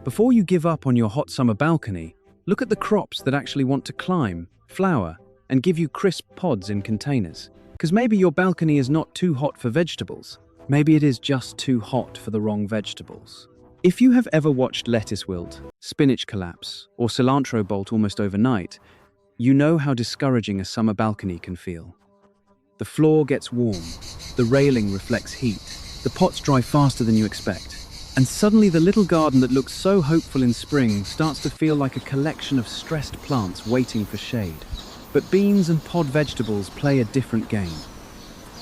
Before you give up on your hot summer balcony, look at the crops that actually want to climb, flower, and give you crisp pods in containers. Because maybe your balcony is not too hot for vegetables. Maybe it is just too hot for the wrong vegetables. If you have ever watched lettuce wilt, spinach collapse, or cilantro bolt almost overnight, you know how discouraging a summer balcony can feel. The floor gets warm, the railing reflects heat, the pots dry faster than you expect, and suddenly the little garden that looks so hopeful in spring starts to feel like a collection of stressed plants waiting for shade. But beans and pod vegetables play a different game.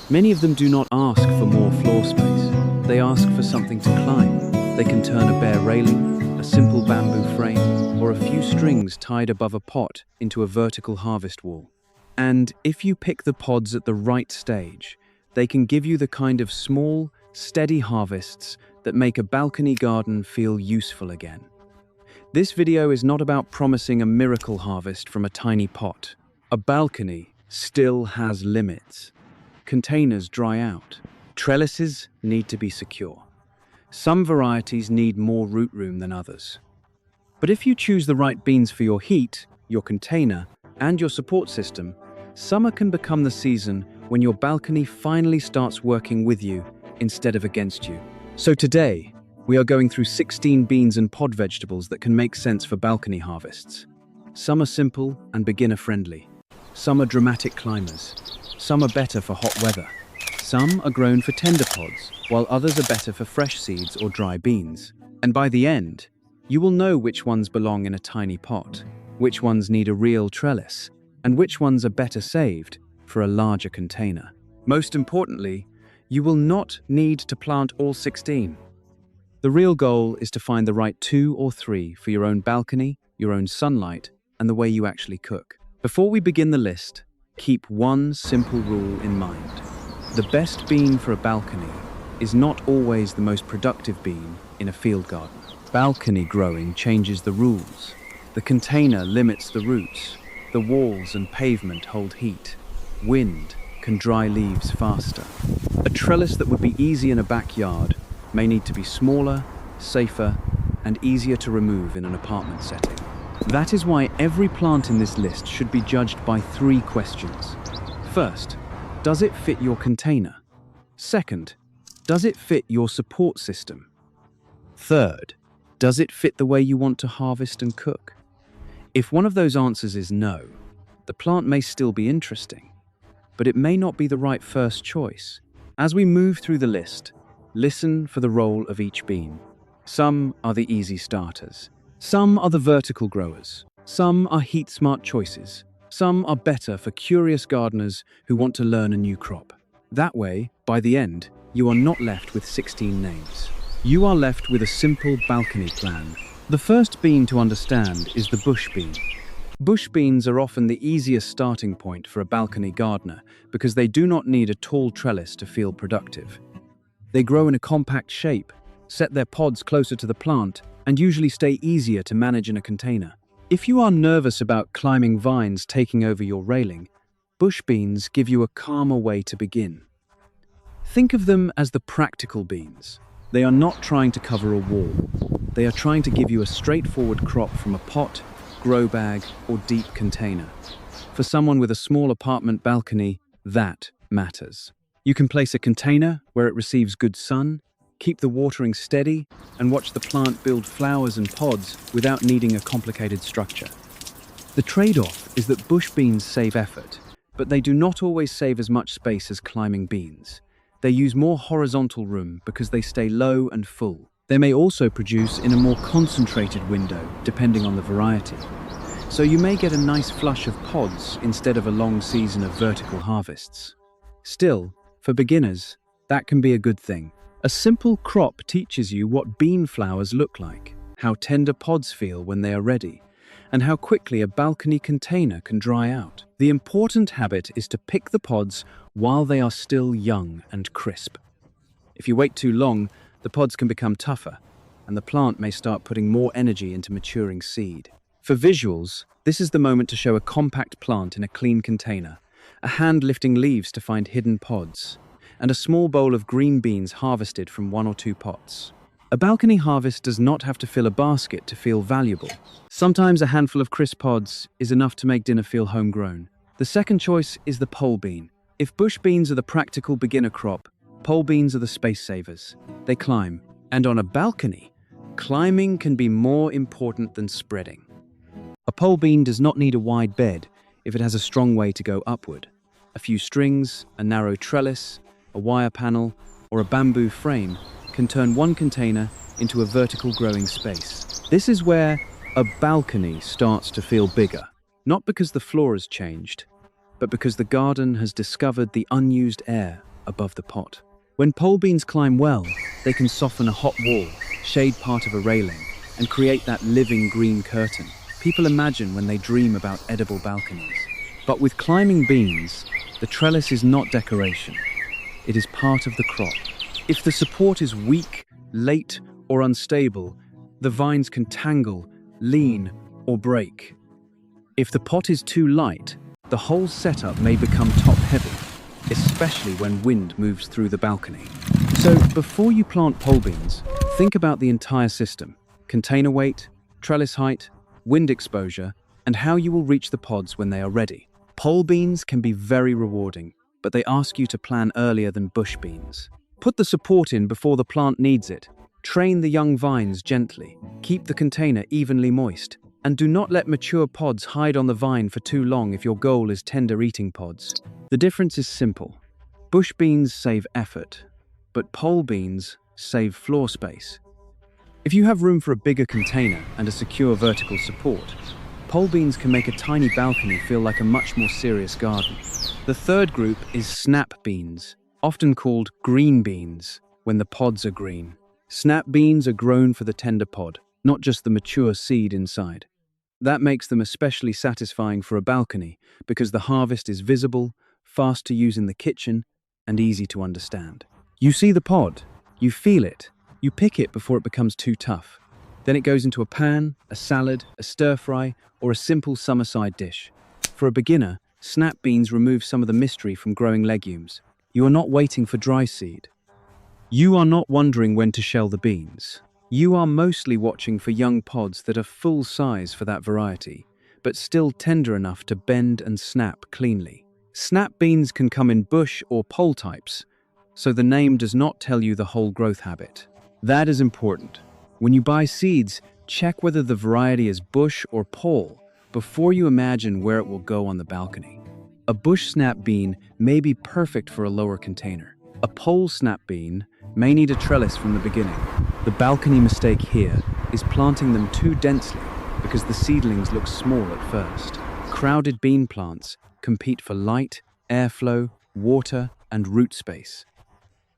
Many of them do not ask for more floor space. They ask for something to climb. They can turn a bare railing, a simple bamboo frame, or a few strings tied above a pot into a vertical harvest wall. And if you pick the pods at the right stage, they can give you the kind of small, steady harvests that make a balcony garden feel useful again. This video is not about promising a miracle harvest from a tiny pot. A balcony still has limits. Containers dry out. Trellises need to be secure. Some varieties need more root room than others. But if you choose the right beans for your heat, your container, and your support system, summer can become the season when your balcony finally starts working with you instead of against you. So today, we are going through 16 beans and pod vegetables that can make sense for balcony harvests. Some are simple and beginner-friendly. Some are dramatic climbers. Some are better for hot weather. Some are grown for tender pods, while others are better for fresh seeds or dry beans. And by the end, you will know which ones belong in a tiny pot, which ones need a real trellis, and which ones are better saved for a larger container. Most importantly, you will not need to plant all 16. The real goal is to find the right 2 or 3 for your own balcony, your own sunlight, and the way you actually cook. Before we begin the list, keep one simple rule in mind. The best bean for a balcony is not always the most productive bean in a field garden. Balcony growing changes the rules. The container limits the roots. The walls and pavement hold heat. Wind can dry leaves faster. A trellis that would be easy in a backyard may need to be smaller, safer, and easier to remove in an apartment setting. That is why every plant in this list should be judged by 3 questions. First, does it fit your container? Second, does it fit your support system? Third, does it fit the way you want to harvest and cook? If one of those answers is no, the plant may still be interesting, but it may not be the right first choice. As we move through the list, listen for the role of each bean. Some are the easy starters. Some are the vertical growers. Some are heat-smart choices. Some are better for curious gardeners who want to learn a new crop. That way, by the end, you are not left with 16 names. You are left with a simple balcony plan. The first bean to understand is the bush bean. Bush beans are often the easiest starting point for a balcony gardener because they do not need a tall trellis to feel productive. They grow in a compact shape, set their pods closer to the plant, and usually stay easier to manage in a container. If you are nervous about climbing vines taking over your railing, bush beans give you a calmer way to begin. Think of them as the practical beans. They are not trying to cover a wall. They are trying to give you a straightforward crop from a pot, grow bag, or deep container. For someone with a small apartment balcony, that matters. You can place a container where it receives good sun, keep the watering steady, and watch the plant build flowers and pods without needing a complicated structure. The trade-off is that bush beans save effort, but they do not always save as much space as climbing beans. They use more horizontal room because they stay low and full. They may also produce in a more concentrated window, depending on the variety. So you may get a nice flush of pods instead of a long season of vertical harvests. Still, for beginners, that can be a good thing. A simple crop teaches you what bean flowers look like, how tender pods feel when they are ready, and how quickly a balcony container can dry out. The important habit is to pick the pods while they are still young and crisp. If you wait too long, the pods can become tougher, and the plant may start putting more energy into maturing seed. For visuals, this is the moment to show a compact plant in a clean container, a hand lifting leaves to find hidden pods, and a small bowl of green beans harvested from 1 or 2 pots. A balcony harvest does not have to fill a basket to feel valuable. Sometimes a handful of crisp pods is enough to make dinner feel homegrown. The second choice is the pole bean. If bush beans are the practical beginner crop, pole beans are the space savers. They climb. And on a balcony, climbing can be more important than spreading. A pole bean does not need a wide bed if it has a strong way to go upward. A few strings, a narrow trellis, a wire panel, or a bamboo frame can turn one container into a vertical growing space. This is where a balcony starts to feel bigger, not because the floor has changed, but because the garden has discovered the unused air above the pot. When pole beans climb well, they can soften a hot wall, shade part of a railing, and create that living green curtain people imagine when they dream about edible balconies. But with climbing beans, the trellis is not decoration. It is part of the crop. If the support is weak, late, or unstable, the vines can tangle, lean, or break. If the pot is too light, the whole setup may become top-heavy, especially when wind moves through the balcony. So, before you plant pole beans, think about the entire system: container weight, trellis height, wind exposure, and how you will reach the pods when they are ready. Pole beans can be very rewarding, but they ask you to plan earlier than bush beans. Put the support in before the plant needs it. Train the young vines gently. Keep the container evenly moist. And do not let mature pods hide on the vine for too long if your goal is tender eating pods. The difference is simple. Bush beans save effort, but pole beans save floor space. If you have room for a bigger container and a secure vertical support, pole beans can make a tiny balcony feel like a much more serious garden. The third group is snap beans, often called green beans when the pods are green. Snap beans are grown for the tender pod, not just the mature seed inside. That makes them especially satisfying for a balcony because the harvest is visible, fast to use in the kitchen, and easy to understand. You see the pod, you feel it, you pick it before it becomes too tough. Then it goes into a pan, a salad, a stir-fry, or a simple summer-side dish. For a beginner, snap beans remove some of the mystery from growing legumes. You are not waiting for dry seed. You are not wondering when to shell the beans. You are mostly watching for young pods that are full size for that variety, but still tender enough to bend and snap cleanly. Snap beans can come in bush or pole types, so the name does not tell you the whole growth habit. That is important. When you buy seeds, check whether the variety is bush or pole before you imagine where it will go on the balcony. A bush snap bean may be perfect for a lower container. A pole snap bean may need a trellis from the beginning. The balcony mistake here is planting them too densely because the seedlings look small at first. Crowded bean plants compete for light, airflow, water, and root space.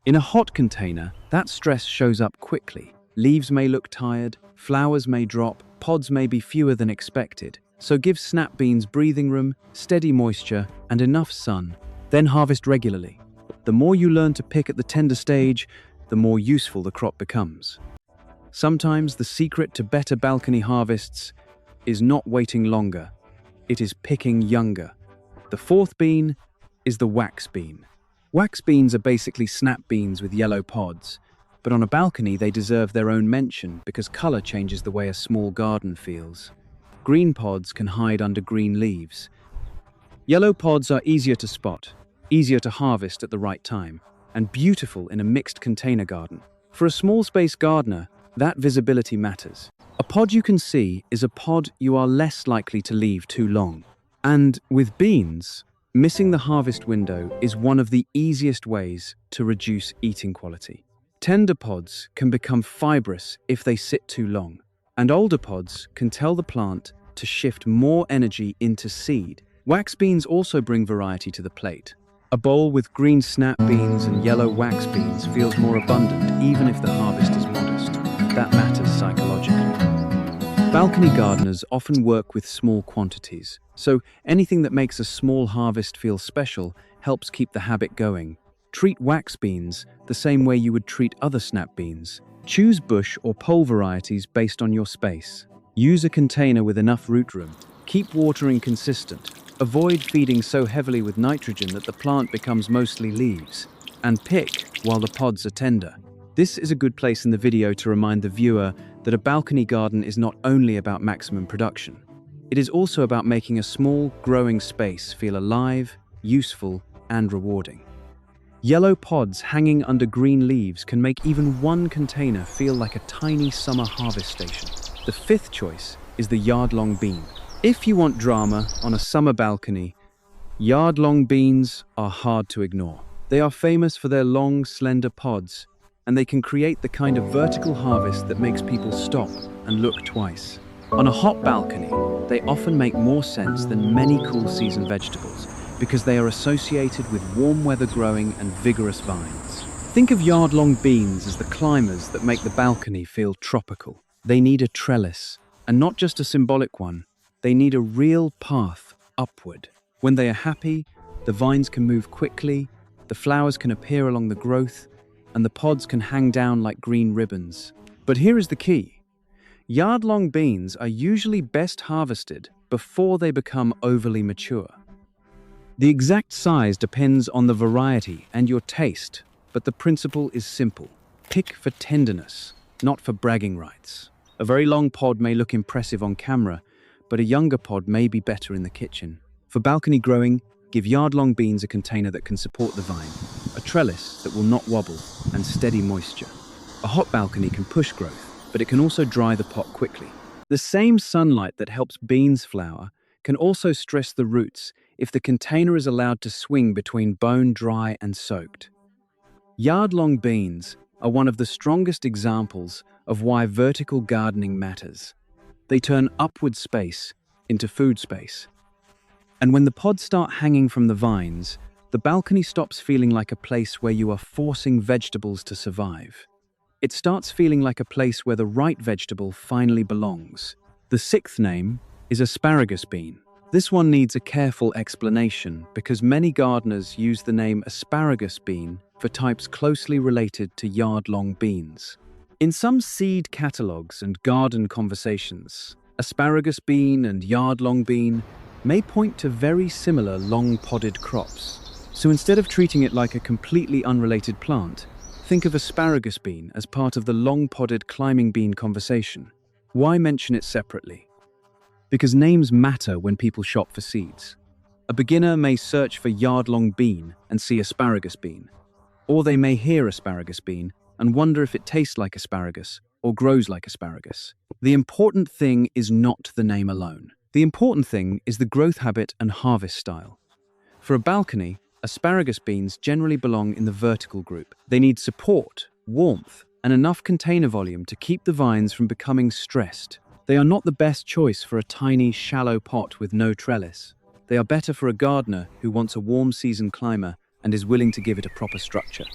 In a hot container, that stress shows up quickly. Leaves may look tired, flowers may drop, pods may be fewer than expected. So give snap beans breathing room, steady moisture, and enough sun. Then harvest regularly. The more you learn to pick at the tender stage, the more useful the crop becomes. Sometimes the secret to better balcony harvests is not waiting longer. It is picking younger. The fourth bean is the wax bean. Wax beans are basically snap beans with yellow pods, but on a balcony they deserve their own mention because color changes the way a small garden feels. Green pods can hide under green leaves. Yellow pods are easier to spot, easier to harvest at the right time, and beautiful in a mixed container garden. For a small space gardener, that visibility matters. A pod you can see is a pod you are less likely to leave too long. And with beans, missing the harvest window is one of the easiest ways to reduce eating quality. Tender pods can become fibrous if they sit too long, and older pods can tell the plant to shift more energy into seed. Wax beans also bring variety to the plate. A bowl with green snap beans and yellow wax beans feels more abundant even if the harvest is modest. That matters psychologically. Balcony gardeners often work with small quantities, so anything that makes a small harvest feel special helps keep the habit going. Treat wax beans the same way you would treat other snap beans. Choose bush or pole varieties based on your space. Use a container with enough root room. Keep watering consistent. Avoid feeding so heavily with nitrogen that the plant becomes mostly leaves. And pick while the pods are tender. This is a good place in the video to remind the viewer that a balcony garden is not only about maximum production. It is also about making a small, growing space feel alive, useful, and rewarding. Yellow pods hanging under green leaves can make even one container feel like a tiny summer harvest station. The fifth choice is the yardlong bean. If you want drama on a summer balcony, yardlong beans are hard to ignore. They are famous for their long, slender pods, and they can create the kind of vertical harvest that makes people stop and look twice. On a hot balcony, they often make more sense than many cool season vegetables because they are associated with warm weather growing and vigorous vines. Think of yardlong beans as the climbers that make the balcony feel tropical. They need a trellis, and not just a symbolic one. They need a real path upward. When they are happy, the vines can move quickly, the flowers can appear along the growth, and the pods can hang down like green ribbons. But here is the key. Yardlong beans are usually best harvested before they become overly mature. The exact size depends on the variety and your taste, but the principle is simple. Pick for tenderness, not for bragging rights. A very long pod may look impressive on camera, but a younger pod may be better in the kitchen. For balcony growing, give yardlong beans a container that can support the vine, a trellis that will not wobble, and steady moisture. A hot balcony can push growth, but it can also dry the pot quickly. The same sunlight that helps beans flower can also stress the roots if the container is allowed to swing between bone dry and soaked. Yardlong beans are one of the strongest examples of why vertical gardening matters. They turn upward space into food space. And when the pods start hanging from the vines, the balcony stops feeling like a place where you are forcing vegetables to survive. It starts feeling like a place where the right vegetable finally belongs. The sixth name is asparagus bean. This one needs a careful explanation because many gardeners use the name asparagus bean for types closely related to yardlong beans. In some seed catalogues and garden conversations, asparagus bean and yardlong bean may point to very similar long-podded crops. So instead of treating it like a completely unrelated plant, think of asparagus bean as part of the long-podded climbing bean conversation. Why mention it separately? Because names matter when people shop for seeds. A beginner may search for yardlong bean and see asparagus bean, or they may hear asparagus bean and wonder if it tastes like asparagus or grows like asparagus. The important thing is not the name alone. The important thing is the growth habit and harvest style. For a balcony, asparagus beans generally belong in the vertical group. They need support, warmth, and enough container volume to keep the vines from becoming stressed. They are not the best choice for a tiny, shallow pot with no trellis. They are better for a gardener who wants a warm season climber and is willing to give it a proper structure.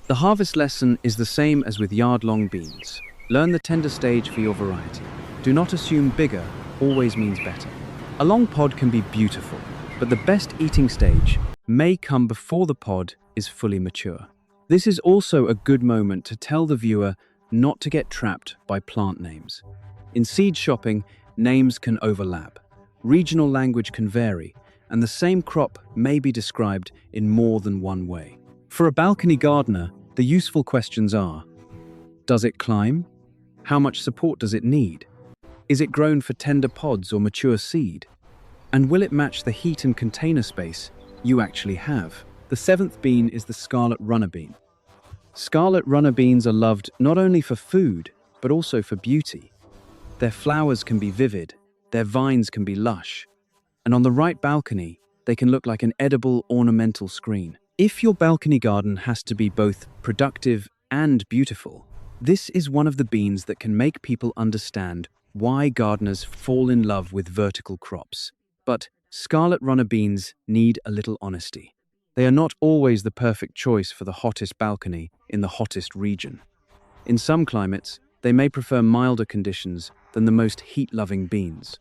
The harvest lesson is the same as with yardlong beans. Learn the tender stage for your variety. Do not assume bigger always means better. A long pod can be beautiful, but the best eating stage may come before the pod is fully mature. This is also a good moment to tell the viewer not to get trapped by plant names. In seed shopping, names can overlap. Regional language can vary, and the same crop may be described in more than one way. For a balcony gardener, the useful questions are: does it climb? How much support does it need? Is it grown for tender pods or mature seed? And will it match the heat and container space you actually have? The seventh bean is the scarlet runner bean. Scarlet runner beans are loved not only for food, but also for beauty. Their flowers can be vivid, their vines can be lush, and on the right balcony, they can look like an edible ornamental screen. If your balcony garden has to be both productive and beautiful, this is one of the beans that can make people understand why gardeners fall in love with vertical crops. But scarlet runner beans need a little honesty. They are not always the perfect choice for the hottest balcony in the hottest region. In some climates, they may prefer milder conditions than the most heat-loving beans.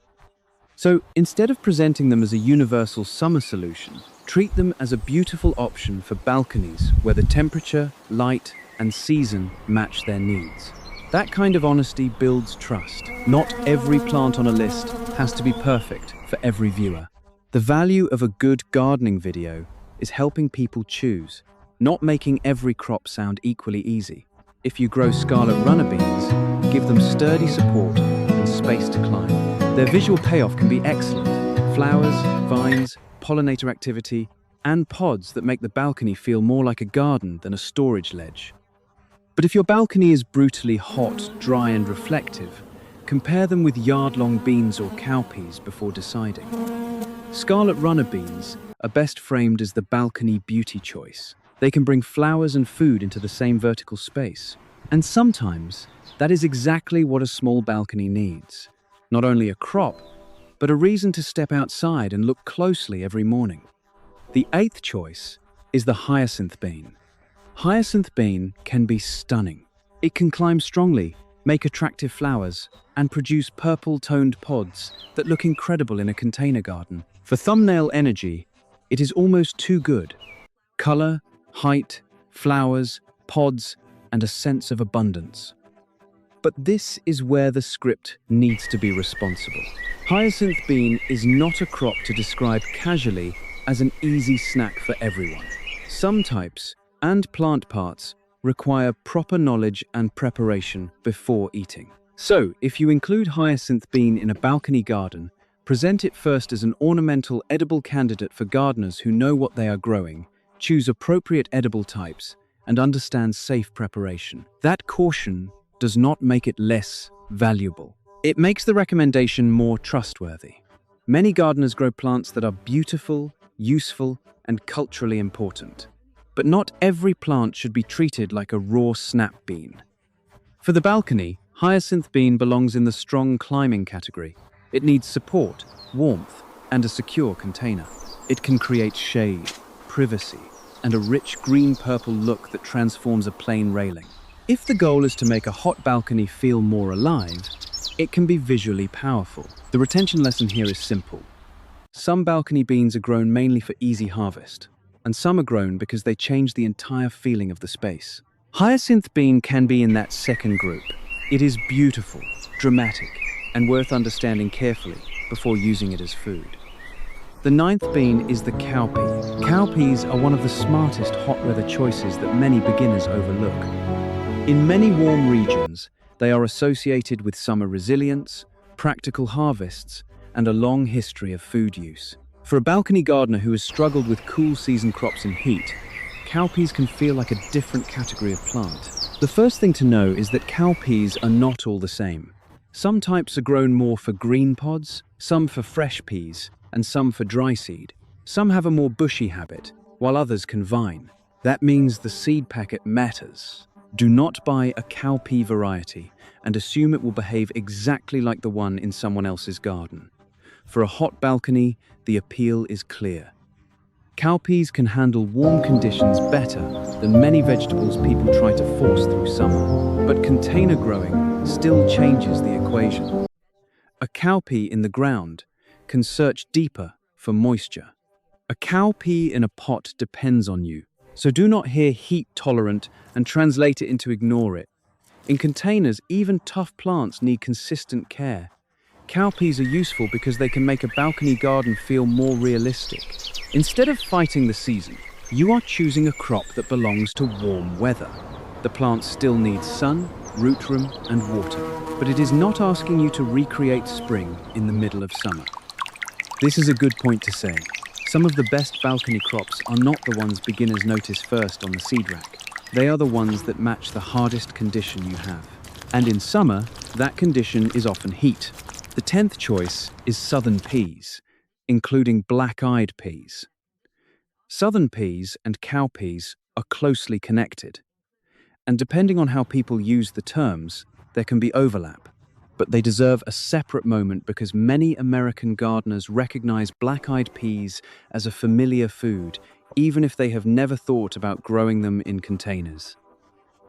So instead of presenting them as a universal summer solution, treat them as a beautiful option for balconies where the temperature, light, and season match their needs. That kind of honesty builds trust. Not every plant on a list has to be perfect for every viewer. The value of a good gardening video is helping people choose, not making every crop sound equally easy. If you grow scarlet runner beans, give them sturdy support and space to climb. Their visual payoff can be excellent. Flowers, vines, pollinator activity, and pods that make the balcony feel more like a garden than a storage ledge. But if your balcony is brutally hot, dry, and reflective, compare them with yardlong beans or cowpeas before deciding. Scarlet runner beans are best framed as the balcony beauty choice. They can bring flowers and food into the same vertical space. And sometimes, that is exactly what a small balcony needs. Not only a crop, but a reason to step outside and look closely every morning. The eighth choice is the hyacinth bean. Hyacinth bean can be stunning. It can climb strongly, make attractive flowers, and produce purple-toned pods that look incredible in a container garden. For thumbnail energy, it is almost too good. Color, height, flowers, pods, and a sense of abundance. But this is where the script needs to be responsible. Hyacinth bean is not a crop to describe casually as an easy snack for everyone. Some types and plant parts require proper knowledge and preparation before eating. So, if you include hyacinth bean in a balcony garden, present it first as an ornamental edible candidate for gardeners who know what they are growing, choose appropriate edible types, and understand safe preparation. That caution does not make it less valuable. It makes the recommendation more trustworthy. Many gardeners grow plants that are beautiful, useful, and culturally important. But not every plant should be treated like a raw snap bean. For the balcony, hyacinth bean belongs in the strong climbing category. It needs support, warmth, and a secure container. It can create shade, privacy, and a rich green-purple look that transforms a plain railing. If the goal is to make a hot balcony feel more alive, it can be visually powerful. The retention lesson here is simple. Some balcony beans are grown mainly for easy harvest, and some are grown because they change the entire feeling of the space. Hyacinth bean can be in that second group. It is beautiful, dramatic, and worth understanding carefully before using it as food. The ninth bean is the cowpea. Cowpeas are one of the smartest hot weather choices that many beginners overlook. In many warm regions, they are associated with summer resilience, practical harvests, and a long history of food use. For a balcony gardener who has struggled with cool season crops in heat, cowpeas can feel like a different category of plant. The first thing to know is that cowpeas are not all the same. Some types are grown more for green pods, some for fresh peas, and some for dry seed. Some have a more bushy habit, while others can vine. That means the seed packet matters. Do not buy a cowpea variety and assume it will behave exactly like the one in someone else's garden. For a hot balcony, the appeal is clear. Cowpeas can handle warm conditions better than many vegetables people try to force through summer. But container growing still changes the equation. A cowpea in the ground can search deeper for moisture. A cowpea in a pot depends on you, so do not hear heat tolerant and translate it into ignore it. In containers, even tough plants need consistent care. Cowpeas are useful because they can make a balcony garden feel more realistic. Instead of fighting the season, you are choosing a crop that belongs to warm weather. The plant still needs sun, root room, and water, but it is not asking you to recreate spring in the middle of summer. This is a good point to say. Some of the best balcony crops are not the ones beginners notice first on the seed rack. They are the ones that match the hardest condition you have. And in summer, that condition is often heat. The 10th choice is southern peas, including black-eyed peas. Southern peas and cowpeas are closely connected, and depending on how people use the terms, there can be overlap. But they deserve a separate moment because many American gardeners recognize black-eyed peas as a familiar food, even if they have never thought about growing them in containers.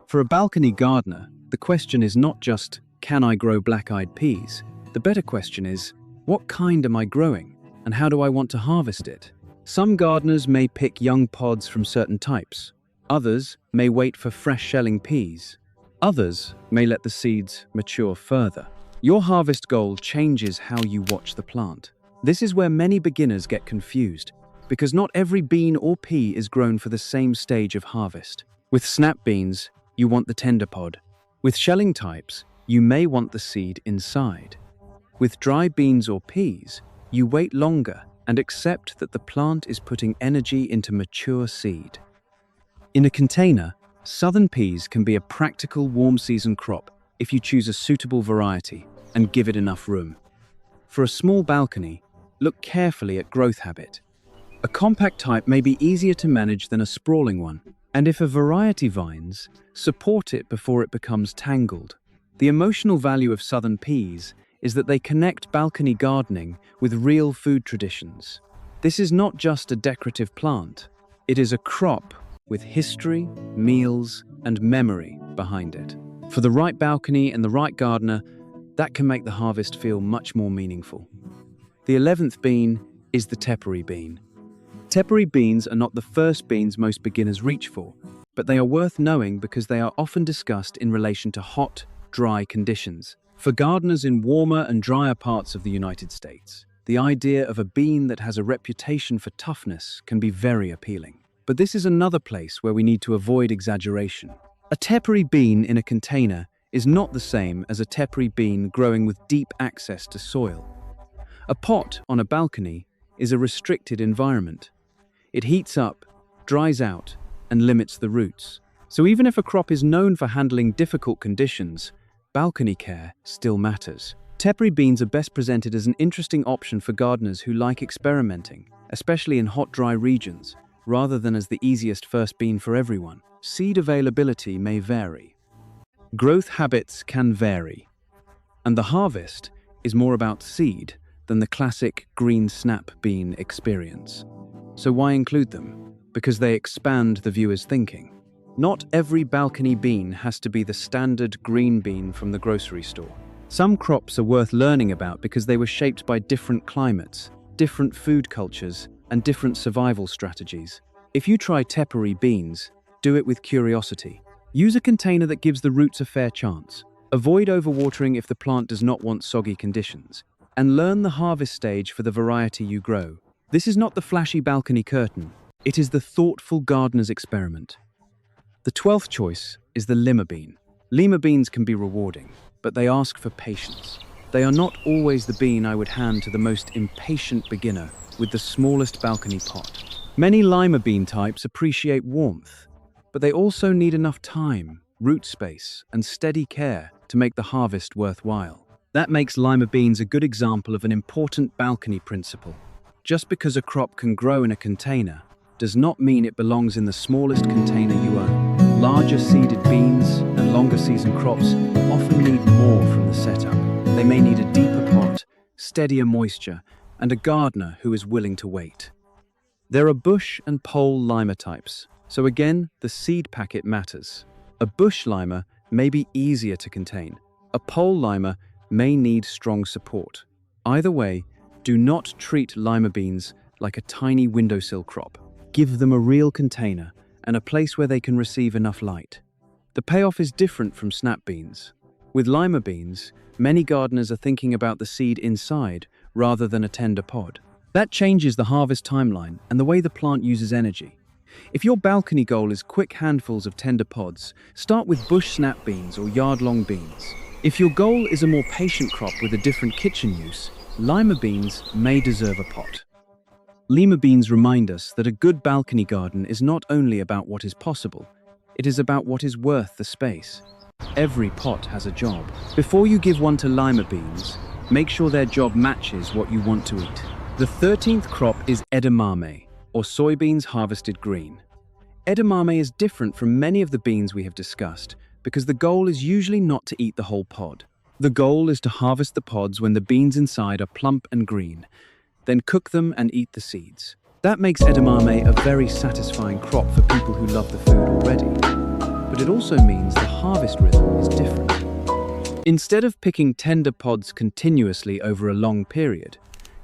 For a balcony gardener, the question is not just, can I grow black-eyed peas? The better question is, what kind am I growing, and how do I want to harvest it? Some gardeners may pick young pods from certain types. Others may wait for fresh-shelling peas. Others may let the seeds mature further. Your harvest goal changes how you watch the plant. This is where many beginners get confused, because not every bean or pea is grown for the same stage of harvest. With snap beans, you want the tender pod. With shelling types, you may want the seed inside. With dry beans or peas, you wait longer and accept that the plant is putting energy into mature seed. In a container, southern peas can be a practical warm season crop if you choose a suitable variety and give it enough room. For a small balcony, look carefully at growth habit. A compact type may be easier to manage than a sprawling one, and if a variety vines, support it before it becomes tangled. The emotional value of southern peas is that they connect balcony gardening with real food traditions. This is not just a decorative plant, it is a crop with history, meals, and memory behind it. For the right balcony and the right gardener, that can make the harvest feel much more meaningful. The 11th bean is the tepary bean. Tepary beans are not the first beans most beginners reach for, but they are worth knowing because they are often discussed in relation to hot, dry conditions. For gardeners in warmer and drier parts of the United States, the idea of a bean that has a reputation for toughness can be very appealing. But this is another place where we need to avoid exaggeration. A tepary bean in a container is not the same as a tepary bean growing with deep access to soil. A pot on a balcony is a restricted environment. It heats up, dries out, and limits the roots. So even if a crop is known for handling difficult conditions, balcony care still matters. Tepary beans are best presented as an interesting option for gardeners who like experimenting, especially in hot, dry regions, rather than as the easiest first bean for everyone. Seed availability may vary. Growth habits can vary, and the harvest is more about seed than the classic green snap bean experience. So why include them? Because they expand the viewer's thinking. Not every balcony bean has to be the standard green bean from the grocery store. Some crops are worth learning about because they were shaped by different climates, different food cultures, and different survival strategies. If you try tepary beans, do it with curiosity. Use a container that gives the roots a fair chance. Avoid overwatering if the plant does not want soggy conditions. And learn the harvest stage for the variety you grow. This is not the flashy balcony curtain. It is the thoughtful gardener's experiment. The 12th choice is the lima bean. Lima beans can be rewarding, but they ask for patience. They are not always the bean I would hand to the most impatient beginner with the smallest balcony pot. Many lima bean types appreciate warmth, but they also need enough time, root space, and steady care to make the harvest worthwhile. That makes lima beans a good example of an important balcony principle. Just because a crop can grow in a container does not mean it belongs in the smallest container you own. Larger seeded beans and longer season crops often need more from the setup. They may need a deeper pot, steadier moisture, and a gardener who is willing to wait. There are bush and pole lima types, so again, the seed packet matters. A bush lima may be easier to contain. A pole lima may need strong support. Either way, do not treat lima beans like a tiny windowsill crop. Give them a real container and a place where they can receive enough light. The payoff is different from snap beans. With lima beans, many gardeners are thinking about the seed inside rather than a tender pod. That changes the harvest timeline and the way the plant uses energy. If your balcony goal is quick handfuls of tender pods, start with bush snap beans or yard-long beans. If your goal is a more patient crop with a different kitchen use, lima beans may deserve a pot. Lima beans remind us that a good balcony garden is not only about what is possible, it is about what is worth the space. Every pot has a job. Before you give one to lima beans, make sure their job matches what you want to eat. The 13th crop is edamame, or soybeans harvested green. Edamame is different from many of the beans we have discussed because the goal is usually not to eat the whole pod. The goal is to harvest the pods when the beans inside are plump and green, then cook them and eat the seeds. That makes edamame a very satisfying crop for people who love the food already. But it also means the harvest rhythm is different. Instead of picking tender pods continuously over a long period,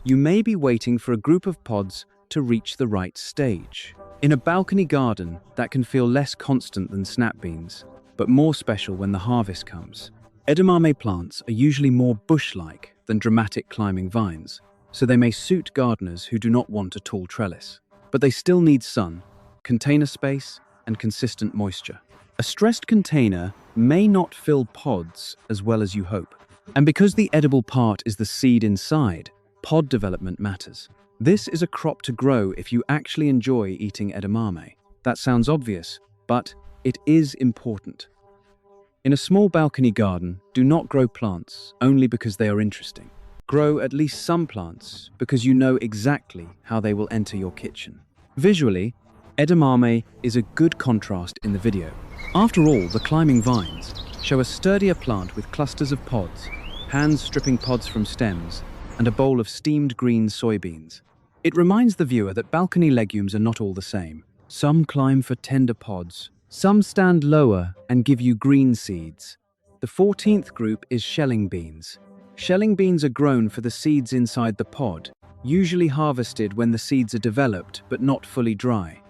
you may be waiting for a group of pods to reach the right stage. In a balcony garden, that can feel less constant than snap beans, but more special when the harvest comes. Edamame plants are usually more bush-like than dramatic climbing vines, so they may suit gardeners who do not want a tall trellis. But they still need sun, container space, and consistent moisture. A stressed container may not fill pods as well as you hope. And because the edible part is the seed inside, pod development matters. This is a crop to grow if you actually enjoy eating edamame. That sounds obvious, but it is important. In a small balcony garden, do not grow plants only because they are interesting. Grow at least some plants because you know exactly how they will enter your kitchen. Visually, edamame is a good contrast in the video. After all, the climbing vines show a sturdier plant with clusters of pods, hands stripping pods from stems, and a bowl of steamed green soybeans. It reminds the viewer that balcony legumes are not all the same. Some climb for tender pods, some stand lower and give you green seeds. The 14th group is shelling beans. Shelling beans are grown for the seeds inside the pod, usually harvested when the seeds are developed but not fully dry.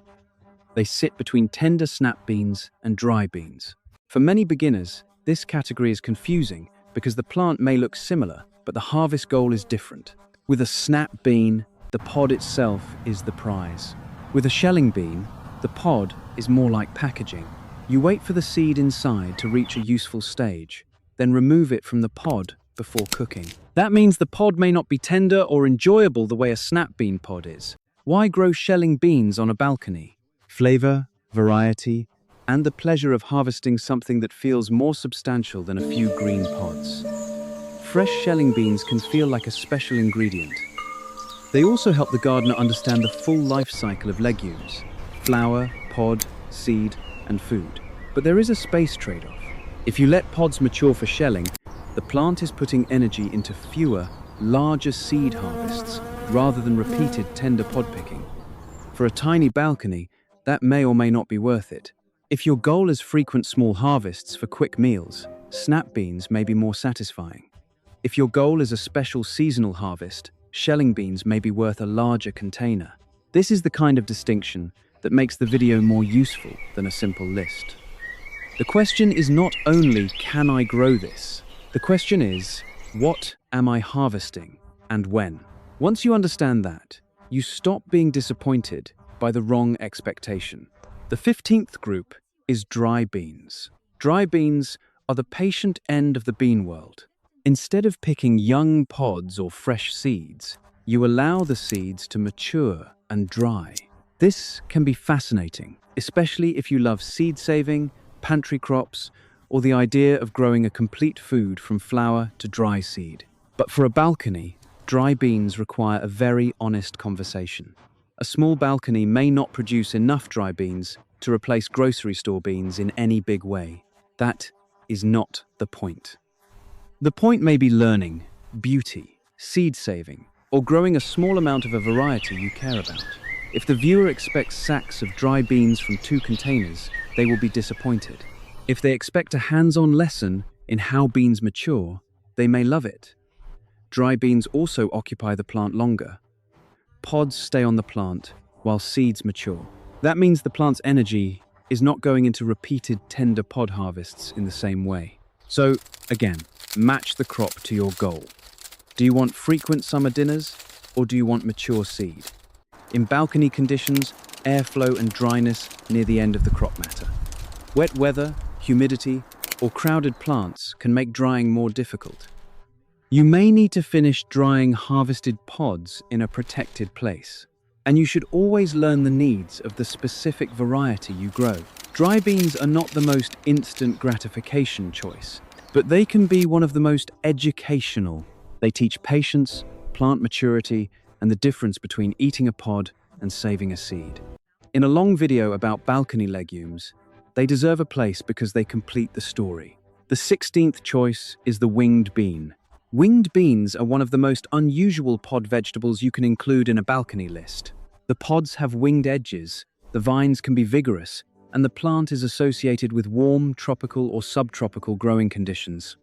They sit between tender snap beans and dry beans. For many beginners, this category is confusing because the plant may look similar, but the harvest goal is different. With a snap bean, the pod itself is the prize. With a shelling bean, the pod is more like packaging. You wait for the seed inside to reach a useful stage, then remove it from the pod before cooking. That means the pod may not be tender or enjoyable the way a snap bean pod is. Why grow shelling beans on a balcony? Flavor, variety, and the pleasure of harvesting something that feels more substantial than a few green pods. Fresh shelling beans can feel like a special ingredient. They also help the gardener understand the full life cycle of legumes: flower, pod, seed, and food. But there is a space trade-off. If you let pods mature for shelling, the plant is putting energy into fewer, larger seed harvests rather than repeated tender pod picking. For a tiny balcony, that may or may not be worth it. If your goal is frequent small harvests for quick meals, snap beans may be more satisfying. If your goal is a special seasonal harvest, shelling beans may be worth a larger container. This is the kind of distinction that makes the video more useful than a simple list. The question is not only, can I grow this? The question is, what am I harvesting and when? Once you understand that, you stop being disappointed by the wrong expectation. The 15th group is dry beans. Dry beans are the patient end of the bean world. Instead of picking young pods or fresh seeds, you allow the seeds to mature and dry. This can be fascinating, especially if you love seed saving, pantry crops, or the idea of growing a complete food from flower to dry seed. But for a balcony, dry beans require a very honest conversation. A small balcony may not produce enough dry beans to replace grocery store beans in any big way. That is not the point. The point may be learning, beauty, seed saving, or growing a small amount of a variety you care about. If the viewer expects sacks of dry beans from 2 containers, they will be disappointed. If they expect a hands-on lesson in how beans mature, they may love it. Dry beans also occupy the plant longer. Pods stay on the plant while seeds mature. That means the plant's energy is not going into repeated tender pod harvests in the same way. So, again, match the crop to your goal. Do you want frequent summer dinners, or do you want mature seed? In balcony conditions, airflow and dryness near the end of the crop matter. Wet weather, humidity, or crowded plants can make drying more difficult. You may need to finish drying harvested pods in a protected place, and you should always learn the needs of the specific variety you grow. Dry beans are not the most instant gratification choice, but they can be one of the most educational. They teach patience, plant maturity, and the difference between eating a pod and saving a seed. In a long video about balcony legumes, they deserve a place because they complete the story. The 16th choice is the winged bean. Winged beans are one of the most unusual pod vegetables you can include in a balcony list. The pods have winged edges, the vines can be vigorous, and the plant is associated with warm, tropical or subtropical growing conditions.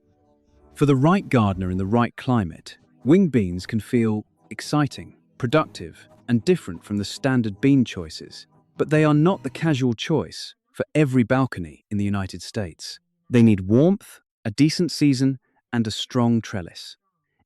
For the right gardener in the right climate, winged beans can feel exciting, productive, and different from the standard bean choices. But they are not the casual choice for every balcony in the United States. They need warmth, a decent season, and a strong trellis.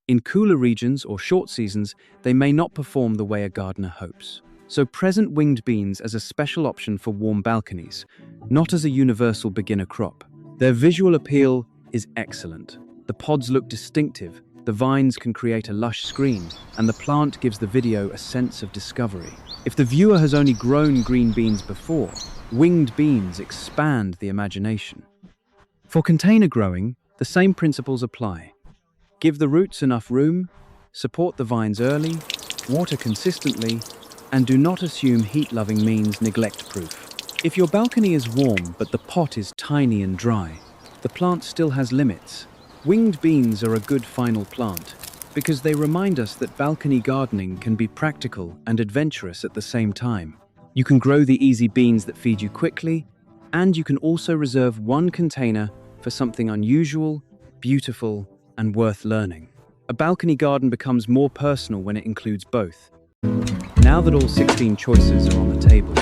In cooler regions or short seasons, they may not perform the way a gardener hopes. So present winged beans as a special option for warm balconies, not as a universal beginner crop. Their visual appeal is excellent. The pods look distinctive, the vines can create a lush screen, and the plant gives the video a sense of discovery. If the viewer has only grown green beans before, winged beans expand the imagination. For container growing, the same principles apply. Give the roots enough room, support the vines early, water consistently, and do not assume heat-loving means neglect-proof. If your balcony is warm but the pot is tiny and dry, the plant still has limits. Winged beans are a good final plant because they remind us that balcony gardening can be practical and adventurous at the same time. You can grow the easy beans that feed you quickly, and you can also reserve one container for something unusual, beautiful, and worth learning. A balcony garden becomes more personal when it includes both. Now that all 16 choices are on the table,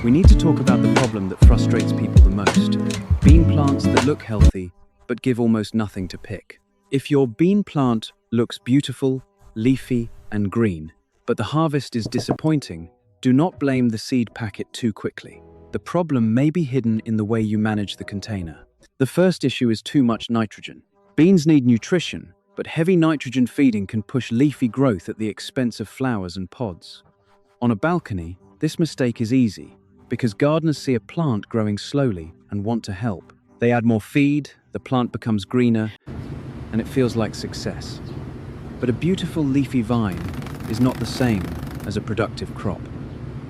we need to talk about the problem that frustrates people the most. Bean plants that look healthy, but give almost nothing to pick. If your bean plant looks beautiful, leafy, and green, but the harvest is disappointing, do not blame the seed packet too quickly. The problem may be hidden in the way you manage the container. The first issue is too much nitrogen. Beans need nutrition, but heavy nitrogen feeding can push leafy growth at the expense of flowers and pods. On a balcony, this mistake is easy, because gardeners see a plant growing slowly and want to help. They add more feed, the plant becomes greener, and it feels like success. But a beautiful leafy vine is not the same as a productive crop.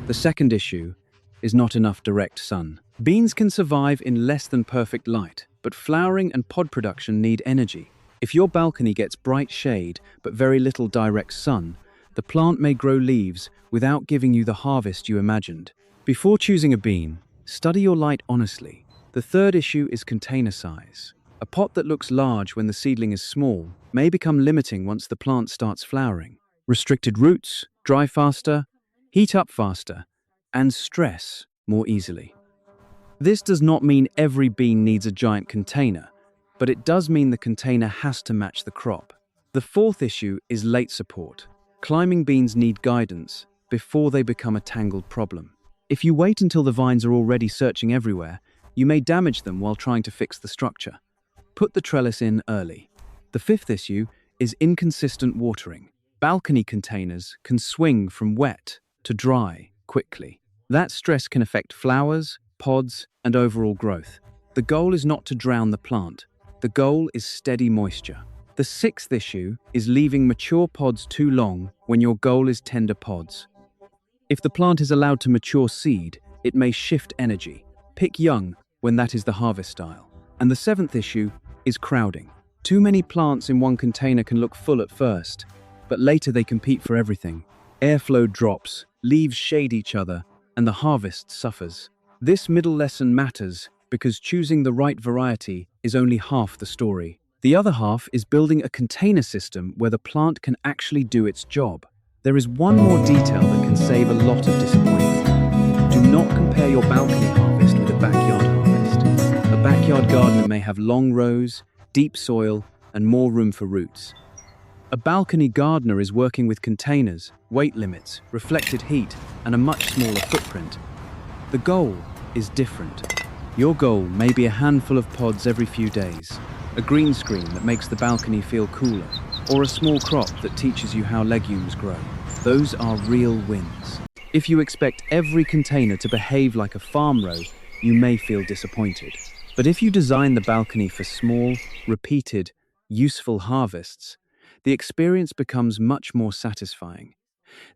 The second issue is not enough direct sun. Beans can survive in less than perfect light, but flowering and pod production need energy. If your balcony gets bright shade but very little direct sun, the plant may grow leaves without giving you the harvest you imagined. Before choosing a bean, study your light honestly. The third issue is container size. A pot that looks large when the seedling is small may become limiting once the plant starts flowering. Restricted roots, dry faster, heat up faster, and stress more easily. This does not mean every bean needs a giant container, but it does mean the container has to match the crop. The fourth issue is late support. Climbing beans need guidance before they become a tangled problem. If you wait until the vines are already searching everywhere, you may damage them while trying to fix the structure. Put the trellis in early. The fifth issue is inconsistent watering. Balcony containers can swing from wet to dry quickly. That stress can affect flowers, pods, and overall growth. The goal is not to drown the plant. The goal is steady moisture. The sixth issue is leaving mature pods too long when your goal is tender pods. If the plant is allowed to mature seed, it may shift energy. Pick young when that is the harvest style. And the seventh issue is crowding. Too many plants in one container can look full at first, but later they compete for everything. Airflow drops, leaves shade each other, and the harvest suffers. This middle lesson matters because choosing the right variety is only half the story. The other half is building a container system where the plant can actually do its job. There is one more detail that can save a lot of disappointment. Do not compare your balcony harvest with a backyard harvest. A backyard gardener may have long rows, deep soil, and more room for roots. A balcony gardener is working with containers, weight limits, reflected heat, and a much smaller footprint. The goal is different. Your goal may be a handful of pods every few days, a green screen that makes the balcony feel cooler, or a small crop that teaches you how legumes grow. Those are real wins. If you expect every container to behave like a farm row, you may feel disappointed. But if you design the balcony for small, repeated, useful harvests, the experience becomes much more satisfying.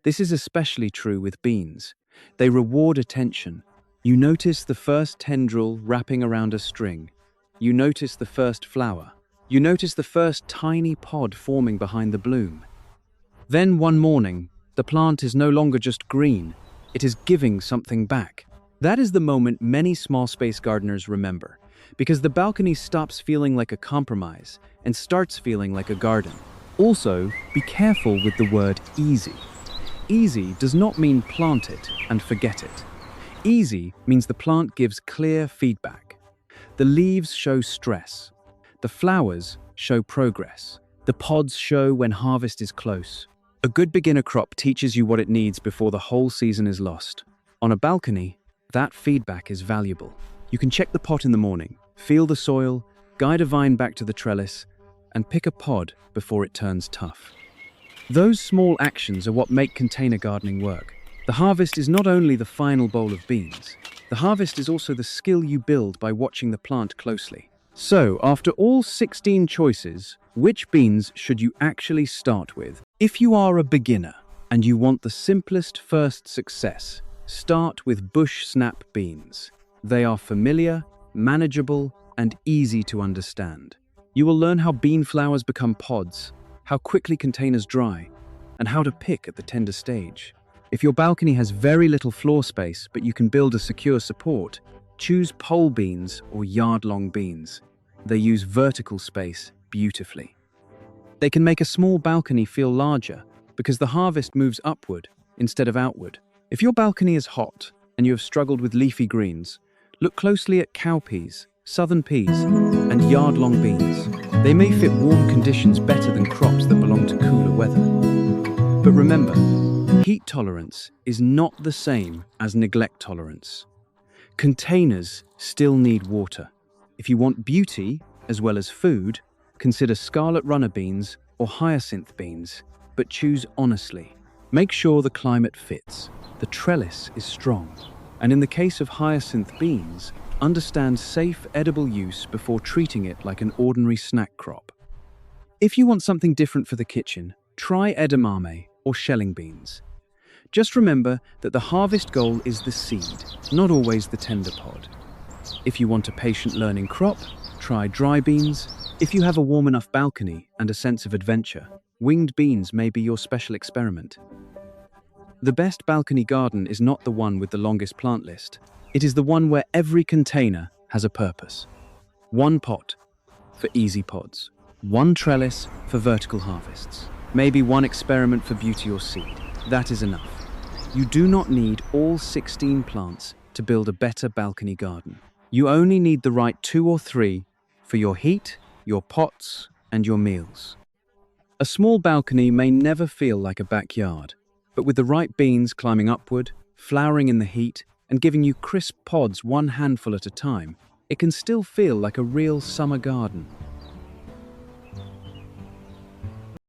This is especially true with beans. They reward attention. You notice the first tendril wrapping around a string. You notice the first flower. You notice the first tiny pod forming behind the bloom. Then one morning, the plant is no longer just green, it is giving something back. That is the moment many small space gardeners remember, because the balcony stops feeling like a compromise and starts feeling like a garden. Also, be careful with the word easy. Easy does not mean plant it and forget it. Easy means the plant gives clear feedback. The leaves show stress. The flowers show progress. The pods show when harvest is close. A good beginner crop teaches you what it needs before the whole season is lost. On a balcony, that feedback is valuable. You can check the pot in the morning, feel the soil, guide a vine back to the trellis, and pick a pod before it turns tough. Those small actions are what make container gardening work. The harvest is not only the final bowl of beans, the harvest is also the skill you build by watching the plant closely. So, after all 16 choices, which beans should you actually start with? If you are a beginner and you want the simplest first success, start with bush snap beans. They are familiar, manageable, and easy to understand. You will learn how bean flowers become pods, how quickly containers dry, and how to pick at the tender stage. If your balcony has very little floor space but you can build a secure support, choose pole beans or yard-long beans. They use vertical space beautifully. They can make a small balcony feel larger because the harvest moves upward instead of outward. If your balcony is hot and you have struggled with leafy greens, look closely at cowpeas, southern peas, and yard-long beans. They may fit warm conditions better than crops that belong to cooler weather. But remember, heat tolerance is not the same as neglect tolerance. Containers still need water. If you want beauty as well as food, consider scarlet runner beans or hyacinth beans, but choose honestly. Make sure the climate fits, the trellis is strong, and in the case of hyacinth beans, understand safe edible use before treating it like an ordinary snack crop. If you want something different for the kitchen, try edamame or shelling beans. Just remember that the harvest goal is the seed, not always the tender pod. If you want a patient learning crop, try dry beans. If you have a warm enough balcony and a sense of adventure, winged beans may be your special experiment. The best balcony garden is not the one with the longest plant list. It is the one where every container has a purpose. One pot for easy pods, one trellis for vertical harvests, maybe one experiment for beauty or seed. That is enough. You do not need all 16 plants to build a better balcony garden. You only need the right 2 or 3 for your heat, your pots, and your meals. A small balcony may never feel like a backyard, but with the right beans climbing upward, flowering in the heat, and giving you crisp pods one handful at a time, it can still feel like a real summer garden.